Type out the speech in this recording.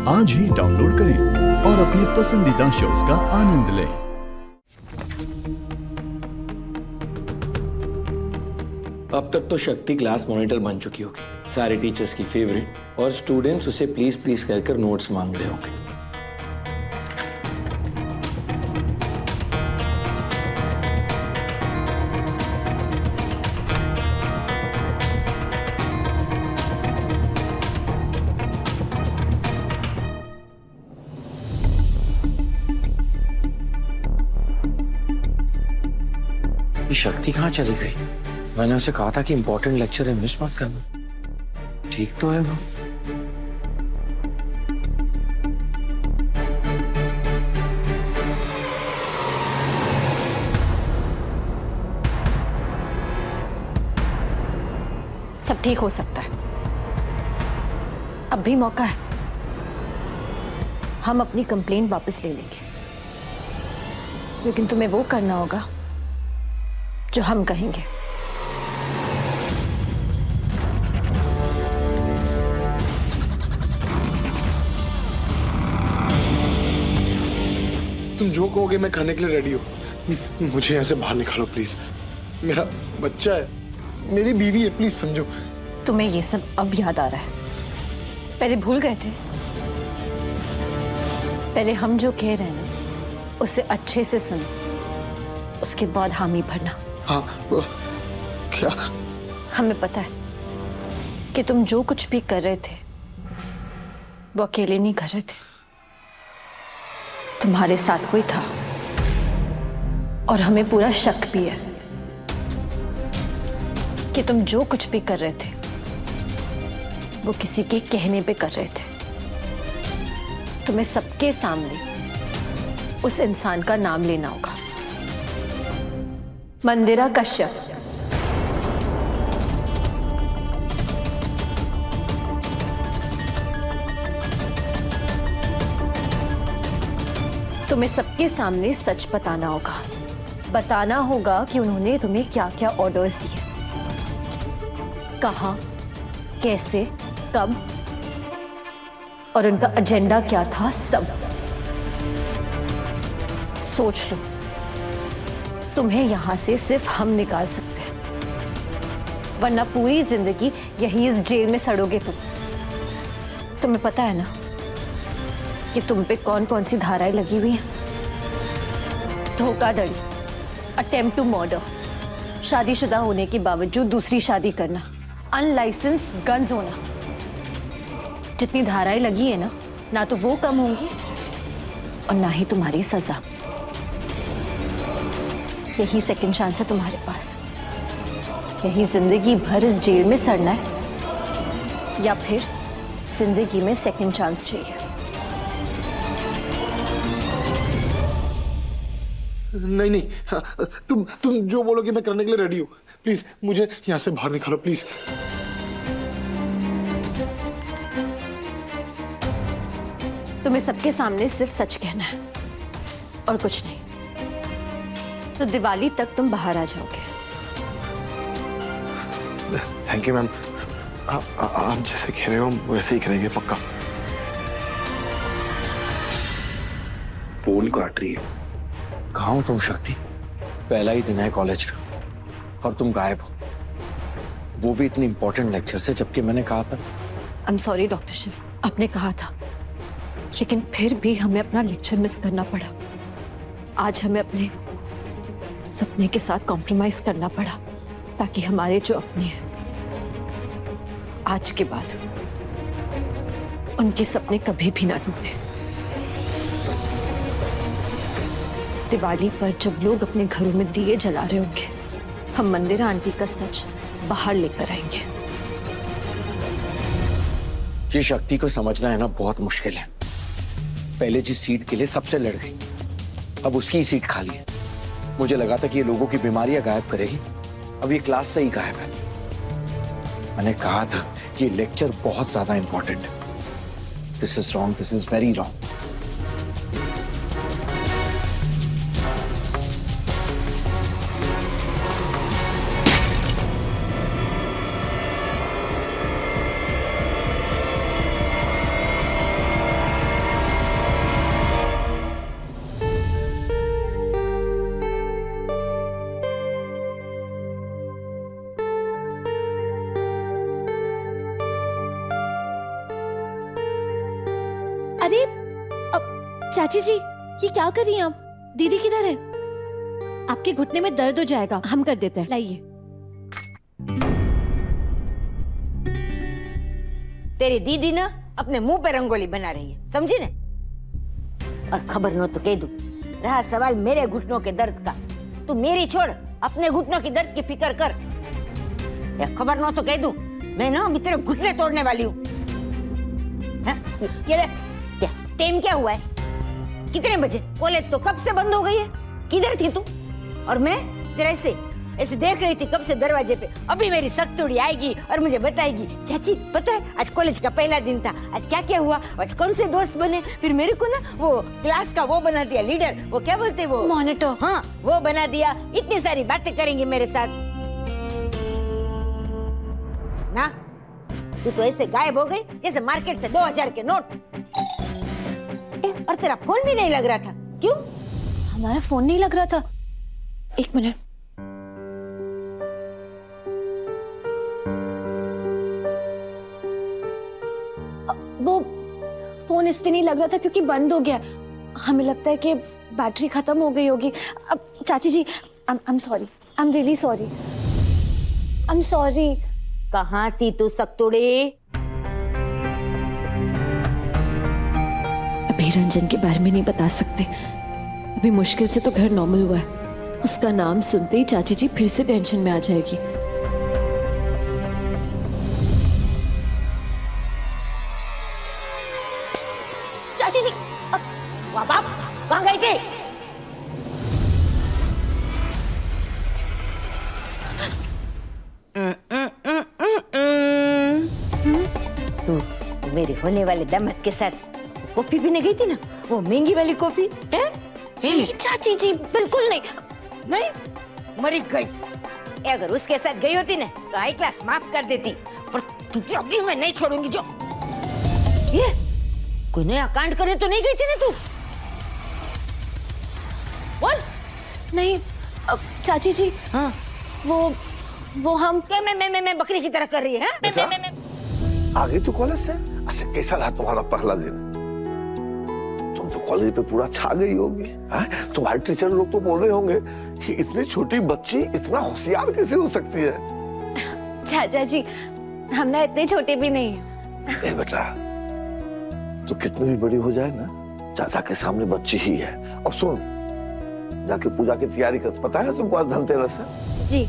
आज ही डाउनलोड करें और अपने पसंदीदा शोज का आनंद लें। अब तक तो शक्ति क्लास मॉनिटर बन चुकी होगी, सारे टीचर्स की फेवरेट, और स्टूडेंट्स उसे प्लीज प्लीज कहकर नोट्स मांग रहे होंगे। ये शक्ति कहाँ चली गई? मैंने उसे कहा था कि इंपॉर्टेंट लेक्चर है, मिस मत करना। ठीक तो है वो। सब ठीक हो सकता है, अब भी मौका है। हम अपनी कंप्लेंट वापस ले लेंगे, लेकिन तुम्हें वो करना होगा जो हम कहेंगे। तुम जो कहोगे मैं करने के लिए रेडी हूँ। मुझे यहाँ से बाहर निकालो प्लीज। मेरा बच्चा है, मेरी बीवी है, प्लीज समझो। तुम्हें ये सब अब याद आ रहा है, पहले भूल गए थे। पहले हम जो कह रहे हैं ना उसे अच्छे से सुनो, उसके बाद हामी भरना। हाँ क्या? हमें पता है कि तुम जो कुछ भी कर रहे थे वो अकेले नहीं कर रहे थे, तुम्हारे साथ कोई था। और हमें पूरा शक भी है कि तुम जो कुछ भी कर रहे थे वो किसी के कहने पे कर रहे थे। तुम्हें सबके सामने उस इंसान का नाम लेना होगा, मंदिरा कश्यप। तुम्हें सबके सामने सच बताना होगा। बताना होगा कि उन्होंने तुम्हें क्या क्या ऑर्डर्स दिए, कहां, कैसे, कब, और उनका एजेंडा क्या था। सब सोच लो। तुम्हें यहां से सिर्फ हम निकाल सकते हैं, वरना पूरी जिंदगी यही इस जेल में सड़ोगे तुम। तुम्हें पता है ना कि तुम पे कौन कौन सी धाराएं लगी हुई हैं? धोखाधड़ी, अटेम्प्ट टू मर्डर, शादीशुदा होने के बावजूद दूसरी शादी करना, अनलाइसेंस्ड गन्स होना। जितनी धाराएं लगी है ना तो वो कम होंगी और ना ही तुम्हारी सजा। यही सेकंड चांस है तुम्हारे पास। यही जिंदगी भर इस जेल में सड़ना है या फिर जिंदगी में सेकंड चांस चाहिए। नहीं नहीं, हाँ, तुम जो बोलोगे मैं करने के लिए रेडी हूँ। प्लीज मुझे यहाँ से बाहर निकालो प्लीज। तुम्हें सबके सामने सिर्फ सच कहना है और कुछ नहीं, तो दिवाली तक तुम बाहर आ जाओगे। Thank you ma'am. आप जैसे कह रहे हो वैसे ही करेंगे, पक्का। फोन काट रही है। कहाँ हो तुम शक्ति? पहला ही दिन है कॉलेज का और तुम गायब हो, वो भी इतनी इंपॉर्टेंट लेक्चर से, जबकि मैंने कहा था। I am sorry doctor Shiv, आपने कहा था, लेकिन फिर भी हमें अपना लेक्चर मिस करना पड़ा। आज हमें अपने सपने के साथ कॉम्प्रोमाइज करना पड़ा ताकि हमारे जो अपने हैं आज के बाद उनके सपने कभी भी ना टूटे। दिवाली पर जब लोग अपने घरों में दिए जला रहे होंगे, हम मंदिरा आंटी का सच बाहर लेकर आएंगे। ये शक्ति को समझना है ना बहुत मुश्किल है। पहले जिस सीट के लिए सबसे लड़ गई, अब उसकी ही सीट खाली है। मुझे लगा था कि ये लोगों की बीमारियां गायब करेगी, अब ये क्लास से ही गायब है। मैंने कहा था कि ये लेक्चर बहुत ज्यादा इंपॉर्टेंट है। This is wrong, this is very wrong. अरे अब चाची जी ये क्या कर रही हैं आप? दीदी किधर है? आपके घुटने में दर्द हो जाएगा, हम कर देते हैं, लाइए। तेरी दीदी ना अपने मुंह पे रंगोली बना रही है, समझी ने? और खबर नो तो कह दूं, रहा सवाल मेरे घुटनों के दर्द का, तू मेरी छोड़, अपने घुटनों की दर्द की फिक्र कर। या खबर नो तो कह दूं, मैं ना अभी तेरे घुटने तोड़ने वाली हूँ। ये क्या टाइम क्या हुआ है? कितने बजे? कॉलेज तो कब से बंद हो गई है। किधर थी तू? और मैं तेरे ऐसे देख रही थी कब से दरवाजे पे। अभी मेरी सख्तुड़ी आएगी और मुझे बताएगी, चाची पता है आज कॉलेज का पहला दिन था, आज क्या क्या हुआ, आज कौन से दोस्त बने। फिर मेरे को ना वो क्लास का वो बना दिया लीडर, वो क्या बोलते वो, मॉनिटर। हाँ वो बना दिया। इतनी सारी बातें करेंगे मेरे साथ ना। तू तो ऐसे गायब हो गई जैसे मार्केट से 2000 के नोट। और तेरा फोन भी नहीं लग रहा था, क्यों? हमारा फोन नहीं लग रहा था। एक मिनट। वो फोन इसलिए नहीं लग रहा था क्योंकि बंद हो गया। हमें लगता है कि बैटरी खत्म हो गई होगी। अब चाची ji I am sorry, I am really sorry, I am sorry. कहाँ थी तू सख्तुड़ी? अभी रंजन के बारे में नहीं बता सकते। अभी मुश्किल से तो घर नॉर्मल हुआ है। उसका नाम सुनते ही चाची जी फिर से टेंशन में आ जाएगी। चाची जी वाह बाप, कहाँ गई थी? तू मेरे होने वाले दामाद के साथ कॉफी पीने गई थी ना, वो महंगी वाली कॉफी है? नहीं चाची जी बिल्कुल नहीं। नहीं, मरी गई। अगर उसके साथ गई होती ना तो हाई क्लास माफ कर देती, पर तुझे अभी मैं नहीं छोड़ूंगी। जो ये कोई नया कांड करने तो नहीं गई थी ना तू? बोल। नहीं चाची जी, हाँ वो हम क्या मैं बकरी की तरह कर रही है? बेटा, आ गई तू कॉलेज से? अच्छा कैसा रहा तुम्हारा पहला दिन? तुम तो कॉलेज पे पूरा छा गई होगी। तुम्हारे टीचर लोग तो बोल रहे होंगे कि इतनी छोटी बच्ची इतना होशियार कैसे हो सकती है। चाचा जी हम ना इतने छोटे भी नहीं हैं। ए बेटा, तो कितनी भी बड़ी हो जाए ना, चाचा के सामने बच्ची ही है। और सुन, जाके पूजा की तैयारी कर। पता है तुमको आज धनतेरस है? जी